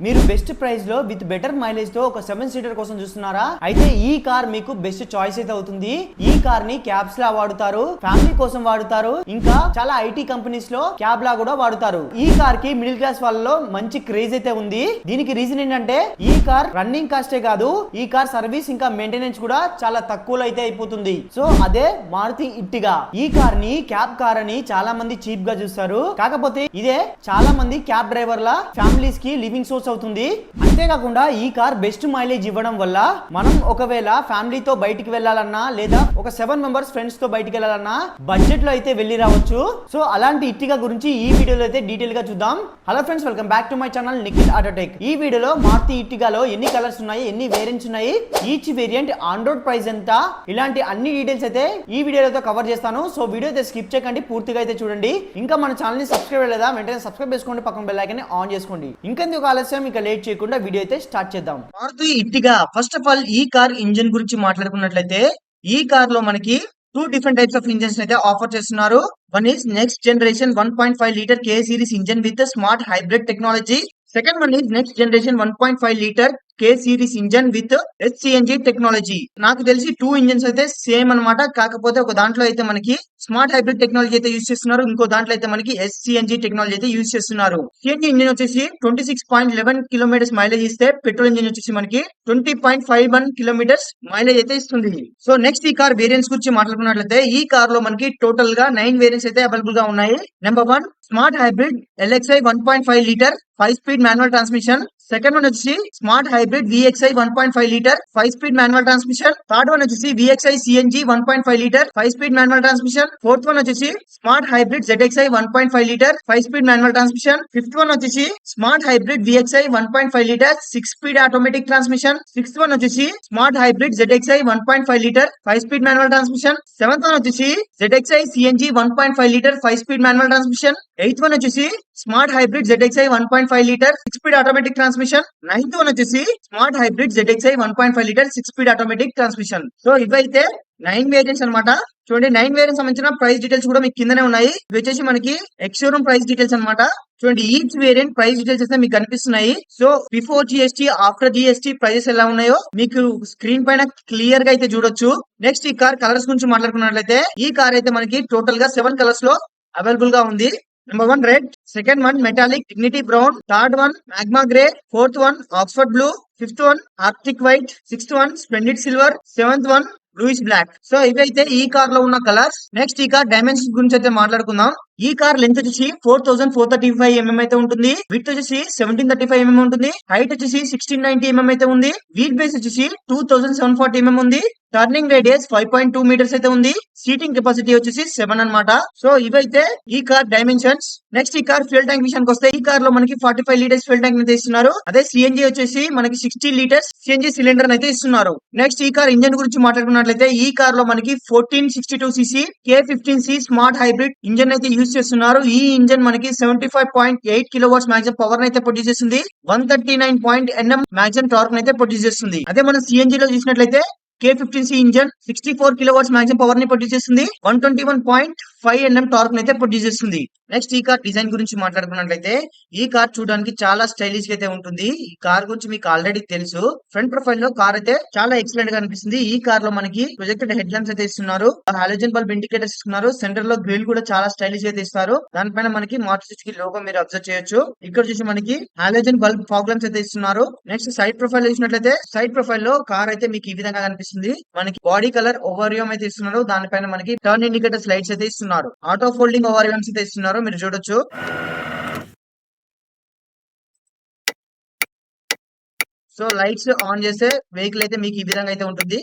మీరు best price లో with better mileage తో ఒక 7 సీటర్ కోసం చూస్తున్నారా? అయితే ఈ కార్ మీకు బెస్ట్ చాయిస్ అయితే అవుతుంది. ఈ కార్ ని క్యాబ్స్ లా వాడుతారు, ఫ్యామిలీ కోసం వాడుతారు, ఇంకా చాలా ఐటీ కంపెనీస్ లో క్యాబ్ లా కూడా వాడుతారు. ఈ కార్ కి మిడిల్ క్లాస్ వాళ్ళలో మంచి క్రేజ్ అయితే ఉంది. దీనికి రీజన్ ఏంటంటే ఈ కార్ రన్నింగ్ కాస్టే కాదు, ఈ కార్ సర్వీస్ ఇంకా మెయింటెనెన్స్ కూడా చాలా తక్కువలో అయితే అయిపోతుంది. సో అదే మారుతి ఇట్టిగా. ఈ కార్ ని క్యాబ్ కార్ అని చాలా మంది చీప్ గా చూస్తారు. కాకపోతే ఇదే చాలా మంది క్యాబ్ డ్రైవర్ల ఫ్యామిలీస్ కి లివింగ్ సోర్స్ అవుతుంది. అంతేకాకుండా ఈ కార్ బెస్ట్ మైలేజ్ ఇవ్వడం వల్ల మనం ఒకవేళ ఫ్యామిలీతో బయటికి వెళ్ళాలన్నా లేదా ఒక 7 మెంబర్స్ ఫ్రెండ్స్ తో బయటికి వెళ్ళాలన్నా బడ్జెట్ లో అయితే వెళ్ళి రావచ్చు. సో అలాంటి ఇట్టిగా గురించి ఈ వీడియోలో అయితే డీటెయిల్ గా చూద్దాం. Hello friends, welcome back to my channel Nikhil autotech. ఈ వీడియోలో మారుతి ఇట్టిగాలో ఎన్ని కలర్స్ ఉన్నాయి, ఎన్ని వేరియంట్స్ ఉన్నాయి, each variant on road price ఎంత, ఇలాంటి అన్ని డీటెయిల్స్ అయితే ఈ వీడియోలో కవర్ చేస్తాను. సో వీడియో అయితే స్కిప్ చేయకండి, పూర్తిగా అయితే చూడండి. ఇంకా మన ఛానల్ ని సబ్స్క్రైబ్ లేదా వెంటనే సబ్స్క్రైబ్ చేసుకోండి, పక్కన బెల్ ఐకాన్ ని ఆన్ చేసుకోండి. ఇంకెందుకు ఆలస్యం, ఇక లేట్ చేయకుండా వీడియో అయితే స్టార్ట్ చేద్దాం. Maruti Ertiga first of all ఈ కార్ ఇంజిన్ గురించి మాట్లాడుకున్నట్లయితే ఈ కార్ లో మనకి 2 డిఫరెంట్ టైప్స్ ఆఫ్ ఇంజన్స్ అయితే ఆఫర్ చేస్తున్నారు. One is next generation 1.5 litre K series engine with smart hybrid technology. Second one is next generation 1.5 litre K series engine with HCNG technology. నాకు తెలిసి 2 engines అయితే same అన్నమాట. కాకపోతే ఒక దాంట్లో అయితే మనకి స్మార్ట్ హైబ్రిడ్ టెక్నాలజీ అయితే యూజ్ చేస్తున్నారు, ఇంకో దాంట్లో అయితే మనకి SCNG టెక్నాలజీ అయితే యూజ్ చేస్తున్నారు. CNG ఇంజిన్ వచ్చేసి 26.11 కిలోమీటర్స్ మైలేజ్ ఇస్తే, పెట్రోల్ ఇంజిన్ వచ్చేసి మనకి 20.51 కిలోమీటర్స్ మైలేజ్ అయితే ఇస్తుంది. సో నెక్స్ట్ ఈ కార్ వేరియంట్స్ గురించి మాట్లాడుకున్నట్లయితే ఈ కార్ లో మనకి టోటల్ గా 9 వేరియంట్స్ అయితే అవైలబుల్ గా ఉన్నాయి. Number 1 smart hybrid LXi 1.5 litre 5 speed manual transmission. Second one వచ్చేసి smart hybrid VXi 1.5 litre 5 speed manual transmission. Third one వచ్చేసి VXi CNG 1.5 litre 5 speed manual transmission. Fourth one వచ్చేసి smart hybrid ZXi 1.5 litre 5 speed manual transmission. Fifth one వచ్చేసి smart hybrid VXi 1.5 litre 6 speed automatic transmission. Sixth one వచ్చేసి smart hybrid ZXi 1.5 litre 5 speed manual transmission. Seventh one వచ్చేసి ZXi CNG 1.5 litre 5 speed manual transmission. Eighth one వచ్చేసి smart hybrid ZXi 1.5 litre 6 speed automatic transmission. Ninth one వచ్చేసి smart hybrid ZXi 1.5 litre 6 speed automatic transmission. So ఇవైతే 9 variants అనమాట. చూడండి, 9 variants సంబంధించిన price details కూడా మీకు కిందనే ఉన్నాయి. ఇవి వచ్చేసి మనకి ఎక్స్ షోరూమ్ ప్రైస్ డీటెయిల్స్ అనమాట. చూడండి, ఈచ్ వేరియంట్ ప్రైస్ డీటెయిల్స్ అయితే మీకు కనిపిస్తున్నాయి. So before GST after GST prices ఎలా ఉన్నాయో మీకు స్క్రీన్ పైన క్లియర్ గా అయితే చూడొచ్చు. నెక్స్ట్ ఈ కార్ కలర్స్ గురించి మాట్లాడుకున్నట్లయితే ఈ కార్ అయితే మనకి టోటల్ గా 7 కలర్స్ లో అవైలబుల్ గా ఉంది. Number 1 red, second one metallic dignity brown, third one magma grey, fourth one Oxford blue, fifth one arctic white, sixth one splendid silver, seventh one bluish black. So ఇవైతే ఈ car లో ఉన్న colours. Next ఈ car dimensions గురించి అయితే మాట్లాడుకుందాం. ఈ car length వచ్చేసి 4435 mm అయితే ఉంటుంది. విడ్త్ వచ్చేసి 1735 mm ఉంటుంది. హైట్ వచ్చేసి 1690 mm అయితే ఉంది. వీల్ బేస్ వచ్చేసి 2740 mm ఉంది. టర్నింగ్ రేడియస్ 5.2 మీటర్స్ అయితే ఉంది. సీటింగ్ కెపాసిటీ వచ్చేసి 7 అన్నమాట. సో ఇవైతే ఈ కార్ డైమెన్షన్స్. నెక్స్ట్ ఈ కార్ ఫ్యూయల్ ట్యాంక్ విషయానికి వస్తే ఈ కార్ లో మనకి 45 లీటర్స్ ఫ్యూయల్ ట్యాంక్ అయితే ఇస్తున్నారు. అదే CNG వచ్చేసి మనకి 60 లీటర్స్ CNG సిలిండర్ అయితే ఇస్తున్నారు. నెక్స్ట్ ఈ కార్ ఇంజన్ గురించి మాట్లాడుకున్నట్లయితే ఈ కార్ లో మనకి 1462cc K15C smart hybrid engine అయితే యూజ్ చేస్తున్నారు. ఈ ఇంజన్ మనకి 75.8 కిలోవాట్స్ మాక్సిమం పవర్ అయితే ప్రొడ్యూస్ చేస్తుంది. 139 Nm మాక్సిమం టార్క్ అయితే ప్రొడ్యూస్ చేస్తుంది. అదే మనం CNG లో చూసినట్లయితే K15C engine 64 kilowatts maximum power ని ప్రొడ్యూస్ చేస్తుంది. 121.5 Nm టార్క్ అయితే ప్రొడ్యూస్ చేస్తుంది. నెక్స్ట్ ఈ కార్ డిజైన్ గురించి మాట్లాడుకున్నట్లయితే ఈ కార్ చూడడానికి చాలా స్టైలిష్ గా అయితే ఉంటుంది. ఈ కార్ గురించి మీకు ఆల్రెడీ తెలుసు. ఫ్రంట్ ప్రొఫైల్ లో కార్ అయితే చాలా ఎక్సలెంట్ గా అనిపిస్తుంది. ఈ కార్ లో మనకి ప్రొజెక్టెడ్ హెడ్ ల్యాంప్స్ అయితే ఇస్తున్నారు. హాలోజన్ బల్బ్ ఇండికేటర్స్ ఇస్తున్నారు. సెంటర్ లో గ్రిల్ కూడా చాలా స్టైలిష్ అయితే ఇస్తారు. దానిపైన మనకి మారుతి సుజుకి లోగో మీరు అబ్జర్వ్ చేయొచ్చు. ఇక్కడ చూసి మనకి హాలోజన్ బల్బ్ ఫాగ్ ల్యాంప్స్ అయితే ఇస్తున్నారు. నెక్స్ట్ సైడ్ ప్రొఫైల్ చూసినట్లయితే సైడ్ ప్రొఫైల్ లో కార్ అయితే మీకు ఈ విధంగా కనిపిస్తుంది. మనకి బాడీ కలర్ ఓవరియం అయితే ఇస్తున్నారు. దానిపైన మనకి టర్న్ ఇండికేటర్స్ లైట్స్ అయితే ఇస్తున్నారు. ఆటో ఫోల్డింగ్ ఓవరియంస్ అయితే ఇస్తున్నారు, మీరు చూడొచ్చు. సో లైట్స్ ఆన్ చేస్తే వెహికల్ అయితే మీకు ఈ విధంగా అయితే ఉంటుంది.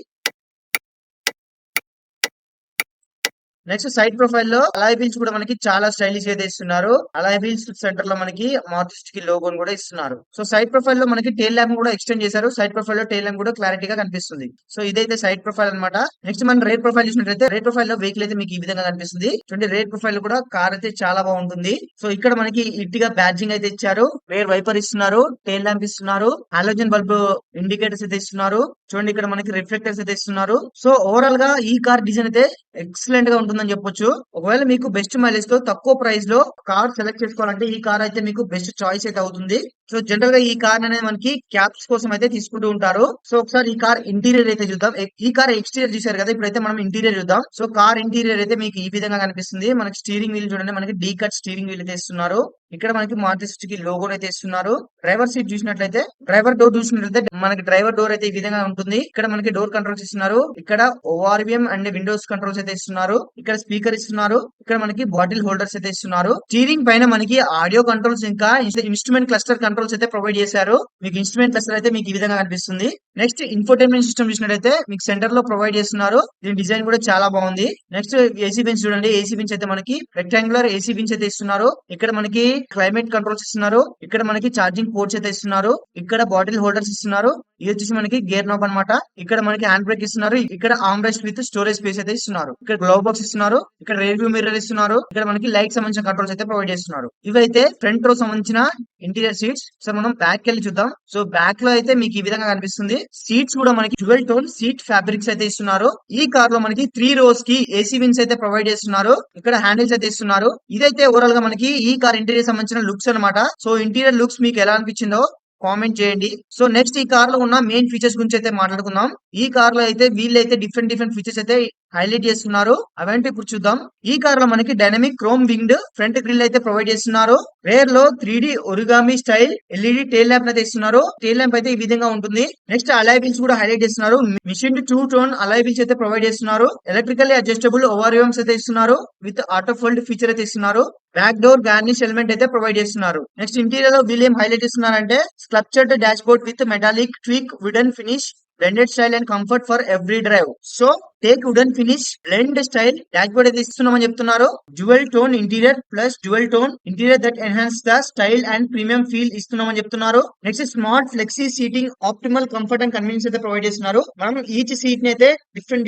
నెక్స్ట్ సైడ్ ప్రొఫైల్ లో అలాయ్ వీల్స్ కూడా మనకి చాలా స్టైలిష్ అయితే ఇస్తున్నారు. అలాయ్ వీల్స్ సెంటర్ లో మనకి మారుతి సుజుకి లోగోని కూడా ఇస్తున్నారు. సో సైడ్ ప్రొఫైల్ లో మనకి టైల్ ల్యాంప్ కూడా ఎక్స్టెండ్ చేశారు. సైడ్ ప్రొఫైల్ లో టైల్ ల్యాంప్ కూడా క్లారిటీగా కనిపిస్తుంది. సో ఇదైతే సైడ్ ప్రొఫైల్ అనమాట. నెక్స్ట్ మనం రేర్ ప్రొఫైల్ చూసినట్లయితే రేర్ ప్రొఫైల్ లో వెహికల్ అయితే మీకు ఈ విధంగా కనిపిస్తుంది. చూడండి, రేర్ ప్రొఫైల్ లో కూడా కార్ అయితే చాలా బాగుంటుంది. సో ఇక్కడ మనకి ఇట్టిగా బ్యాడ్జింగ్ అయితే ఇచ్చారు. రేర్ వైపర్ ఇస్తున్నారు, టైల్ ల్యాంప్ ఇస్తున్నారు, హాలోజన్ బల్బ్ ఇండికేటర్స్ అయితే ఇస్తున్నారు. చూడండి, ఇక్కడ మనకి రిఫ్లెక్టర్స్ అయితే ఇస్తున్నారు. సో ఓవరాల్ గా ఈ కార్ డిజైన్ అయితే ఎక్సలెంట్ గా ఉంటుంది. ఉంటుందని చెప్పొచ్చు. ఒకవేళ మీకు బెస్ట్ మైలేజ్ తో తక్కువ ప్రైస్ లో కార్ సెలెక్ట్ చేసుకోవాలంటే ఈ కార్ అయితే మీకు బెస్ట్ చాయిస్ అయితే అవుతుంది. సో జనరల్ గా ఈ కార్ అనేది మనకి క్యాప్స్ కోసం అయితే తీసుకుంటూ ఉంటారు. సో ఒకసారి ఈ కార్ ఇంటీరియర్ అయితే చూద్దాం. ఈ కార్ ఎక్స్టీరియర్ చూసారు కదా, ఇప్పుడైతే మనం ఇంటీరియర్ చూద్దాం. సో కార్ ఇంటీరియర్ అయితే మీకు ఈ విధంగా కనిపిస్తుంది. మనకి స్టీరింగ్ వీల్ చూడండి, మనకి డీ కట్ స్టీరింగ్ వీల్ అయితే ఇస్తున్నారు. ఇక్కడ మనకి మారుతి సుజుకి లోగో అయితే ఇస్తున్నారు. డ్రైవర్ సీట్ చూసినట్లయితే, డ్రైవర్ డోర్ చూసినట్లయితే మనకి డ్రైవర్ డోర్ అయితే ఈ విధంగా ఉంటుంది. ఇక్కడ మనకి డోర్ కంట్రోల్స్ ఇస్తున్నారు. ఇక్కడ ఓఆర్విఎం అండ్ విండోస్ కంట్రోల్స్ అయితే ఇస్తున్నారు. ఇక్కడ స్పీకర్ ఇస్తున్నారు. ఇక్కడ మనకి బాటిల్ హోల్డర్స్ అయితే ఇస్తున్నారు. స్టీరింగ్ పైన మనకి ఆడియో కంట్రోల్స్ ఇంకా ఇన్స్ట్రుమెంట్ క్లస్టర్ కంట్రోల్స్ అయితే ప్రొవైడ్ చేశారు. మీకు ఇన్స్ట్రుమెంట్ క్లస్టర్ అయితే మీకు ఈ విధంగా కనిపిస్తుంది. నెక్స్ట్ ఇన్ఫోటైన్మెంట్ సిస్టమ్ చూసినట్లయితే మీకు సెంటర్ లో ప్రొవైడ్ చేస్తున్నారు. దీని డిజైన్ కూడా చాలా బాగుంది. నెక్స్ట్ ఏసీ బెంచ్ చూడండి, ఏసీ బెంచ్ అయితే మనకి రెక్టాంగులర్ ఏసీ బెంచ్ అయితే ఇస్తున్నారు. ఇక్కడ మనకి క్లైమేట్ కంట్రోల్స్ ఇస్తున్నారు. ఇక్కడ మనకి ఛార్జింగ్ పోర్ట్స్ అయితే ఇస్తున్నారు. ఇక్కడ బాటిల్ హోల్డర్స్ ఇస్తున్నారు. ఇది వచ్చేసి మనకి గేర్ నాబ్ అన్నమాట. ఇక్కడ మనకి హ్యాండ్ బ్రేక్ ఇస్తున్నారు. ఇక్కడ arm rest with storage space అయితే ఇస్తున్నారు. ఇక్కడ గ్లవ్ బాక్స్ ఇస్తున్నారు. ఇక్కడ రేర్ వ్యూ మిర్రర్ ఇస్తున్నారు. ఇక్కడ మనకి లైట్ సంబంధించిన కంట్రోల్స్ అయితే ప్రొవైడ్ చేస్తున్నారు. ఇవైతే ఫ్రంట్ రో సంబంధించిన ఇంటీరియర్ సీట్స్. సో మనం బ్యాక్ వెళ్ళి చూద్దాం. సో బ్యాక్ లో అయితే మీకు ఈ విధంగా కనిపిస్తుంది. సీట్స్ కూడా మనకి డ్యూయల్ టోన్ సీట్ ఫ్యాబ్రిక్స్ అయితే ఇస్తున్నారు. ఈ కార్ లో మనకి 3 rows కి ఏసీ విన్స్ అయితే ప్రొవైడ్ చేస్తున్నారు. ఇక్కడ హ్యాండిల్స్ అయితే ఇస్తున్నారు. ఇదైతే ఓవరాల్ గా మనకి ఈ కార్ ఇంటీరియర్ సంబంధించిన లుక్స్ అన్నమాట. సో ఇంటీరియర్ లుక్స్ మీకు ఎలా అనిపించిందో కామెంట్ చేయండి. సో నెక్స్ట్ ఈ కార్ లో ఉన్న మెయిన్ ఫీచర్స్ గురించి అయితే మాట్లాడుకుందాం. ఈ కార్ లో అయితే వీళ్ళైతే డిఫరెంట్ ఫీచర్స్ అయితే హైలైట్ చేస్తున్నారు. అవేంటి ఇప్పుడు చూద్దాం. ఈ కార్ లో మనకి dynamic chrome winged front grille అయితే ప్రొవైడ్ చేస్తున్నారు. రేర్ లో 3D origami style LED tail lamp అయితే ఇస్తున్నారు. టైల్ ల్యాంప్ అయితే ఈ విధంగా ఉంటుంది. నెక్స్ట్ అలాయ్ వీల్స్ కూడా హైలైట్ చేస్తున్నారు. మిషన్ 2 టోన్ అలాయ్ వీల్స్ అయితే ప్రొవైడ్ చేస్తున్నారు. ఎలక్ట్రికల్లీ అడ్జస్టబుల్ ఓవర్వ్యూమ్స్ అయితే ఇస్తున్నారు. విత్ ఆటో ఫోల్డ్ ఫీచర్ అయితే ఇస్తున్నారు. బ్యాక్ డోర్ గార్నిష్ ఎలిమెంట్ అయితే ప్రొవైడ్ చేస్తున్నారు. నెక్స్ట్ ఇంటీరియర్ లో వీళ్ళు ఏం హైలైట్ చేస్తున్నారంటే sculptured dash board with metallic teak wooden finish, blended style and comfort for every drive. So take wooden finish, blend style dashboard అయితే ఇస్తున్నామని చెప్తున్నారు. Dual tone interior plus dual tone interior that enhance the style and premium feel ఇస్తున్నామని చెప్తున్నారు. Next smart flexi seating, optimal comfort and convenience అయితే provide చేస్తున్నారు. మనం each seat ని అయితే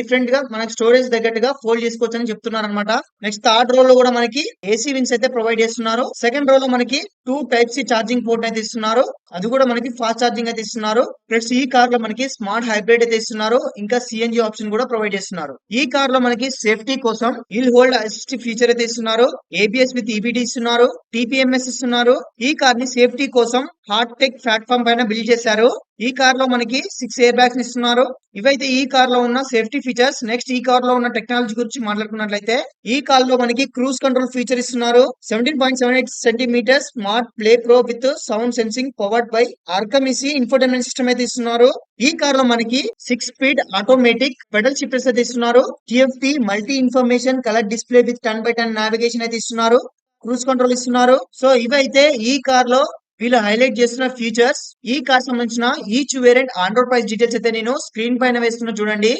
డిఫరెంట్ గా మనకి స్టోరేజ్ తగ్గట్టుగా ఫోల్డ్ చేసుకోవచ్చు అని చెప్తున్నారు అనమాట. నెక్స్ట్ థర్డ్ రో లో కూడా మనకి ఏసీ విన్స్ అయితే ప్రొవైడ్ చేస్తున్నారు. సెకండ్ రో లో మనకి 2 Type-C ఛార్జింగ్ పోర్ట్ అయితే ఇస్తున్నారు. అది కూడా మనకి ఫాస్ట్ ఛార్జింగ్ అయితే ఇస్తున్నారు. ప్లస్ ఈ కార్ లో మనకి స్మార్ట్ హైబ్రిడ్ అయితే ఇస్తున్నారు. ఇంకా సిఎన్జి ఆప్షన్ కూడా ప్రొవైడ్ చేస్తున్నారు. ఈ కార్ లో మనకి సేఫ్టీ కోసం హిల్ హోల్డ్ అసిస్ట్ ఫీచర్ అయితే ఇస్తున్నారు. ఏబిఎస్ విత్ ఈబిడి ఇస్తున్నారు. టిపిఎంఎస్ ఇస్తున్నారు. ఈ కార్ ని సేఫ్టీ కోసం హార్ట్ టెక్ ప్లాట్ఫామ్ పైన బిల్డ్ చేశారు. ఈ కార్ లో మనకి 6 ఎయిర్ బ్యాగ్స్ ఇస్తున్నారు. ఇవైతే ఈ కార్ లో ఉన్న సేఫ్టీ ఫీచర్స్. నెక్స్ట్ ఈ కార్ లో ఉన్న టెక్నాలజీ గురించి మాట్లాడుకున్నట్లయితే ఈ కార్ లో మనకి క్రూజ్ కంట్రోల్ ఫీచర్ ఇస్తున్నారు. 17.78 centimetres smart play pro with sound sensing powered by Arkamys infotainment system అయితే ఇస్తున్నారు. ఈ కార్ లో మనకి 6 స్పీడ్ ఆటోమేటిక్ పెడల్ షిఫ్టర్స్ అయితే ఇస్తున్నారు. TFT multi information colour display with 10x10 navigation అయితే ఇస్తున్నారు. క్రూజ్ కంట్రోల్ ఇస్తున్నారు. సో ఇవైతే ఈ కార్ లో వీళ్ళు హైలైట్ చేస్తున్న ఫీచర్స్. ఈ కార్ సంబంధించిన each variant Android price details అయితే నేను స్క్రీన్ పైన వేస్తున్నా చూడండి.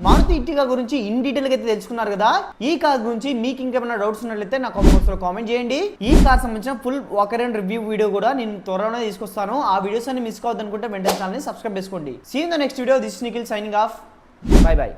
మారుతి ఇర్టిగా గురించి ఇన్ డీటెయిల్ గా అయితే తెలుసుకున్నారు కదా. ఈ కార్ గురించి మీకు ఇంకేమైనా డౌట్స్ ఉన్నట్లయితే నా కామెంట్ బాక్స్ లో కామెంట్ చేయండి. ఈ కార్ సంబంధించిన full walker and review video కూడా నేను త్వరలోనే తీసుకొస్తాను. ఆ వీడియోస్ అన్ని మిస్ కావద్దనుకుంటే వెంటనే ఛానల్ ని సబ్స్క్రైబ్ చేసుకోండి. See in the next video. This Nikhil signing off. Bye by.